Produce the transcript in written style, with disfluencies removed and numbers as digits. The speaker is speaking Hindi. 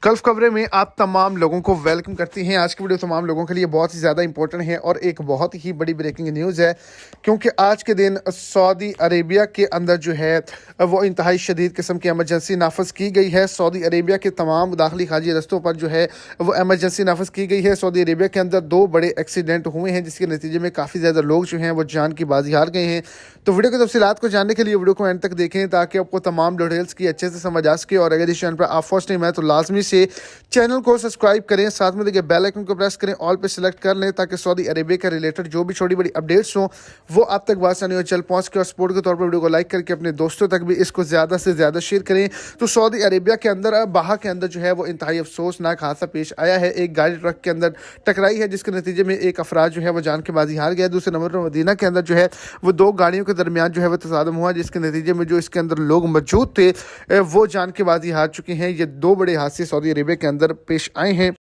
गल्फ खबरें में आप तमाम लोगों को वेलकम करती हैं। आज की वीडियो तमाम लोगों के लिए बहुत ही ज़्यादा इंपॉर्टेंट है और एक बहुत ही बड़ी ब्रेकिंग न्यूज़ है, क्योंकि आज के दिन सऊदी अरेबिया के अंदर जो है वो इंतहाई शदीद किस्म की एमरजेंसी नाफज की गई है। सऊदी अरेबिया के तमाम दाखिली खारजी रस्तों पर जो है वो एमरजेंसी नाफज की गई है। सऊदी अरेबिया के अंदर 2 बड़े एक्सीडेंट हुए हैं, जिसके नतीजे में काफ़ी ज़्यादा लोग जो हैं वो जान की बाजी हार गए हैं। तो वीडियो की तफसीलात को जानने के लिए वीडियो को एंड तक देखें, ताकि आपको तमाम डिटेल्स की अच्छे से समझ आ सके। और अगर इस चैनल पर आप फर्स्ट टाइम है तो लाजमी से चैनल को सब्सक्राइब करें, साथ में देखिए बेल आइकन को प्रेस करें, ऑल पे सिलेक्ट कर लें, ताकि सऊदी अरेबिया के रिलेटेड जो भी छोटी बड़ी अपडेट्स हों वो आप तक आसानी हो चल पहुँच के। और सपोर्ट के तौर पर वीडियो को लाइक करके अपने दोस्तों तक भी इसको ज़्यादा से ज़्यादा शेयर करें। तो सऊदी अरेबिया के अंदर बाहा के अंदर जो है वो इंतहाई अफसोसनाक हादसा पेश आया है। एक गाड़ी ट्रक के अंदर टकराई है, जिसके नतीजे में एक अफराद जो है वो जान के बाजी हार गया। दूसरे नंबर पर मदीना के अंदर जो है वो 2 गाड़ियों के दरमियान जो है वो तसादम हुआ, जिसके नतीजे में जो इसके अंदर लोग मौजूद थे वो जान के बाजी हार चुके हैं। ये 2 बड़े हादसे सऊदी अरेबिया के अंदर पेश आए हैं।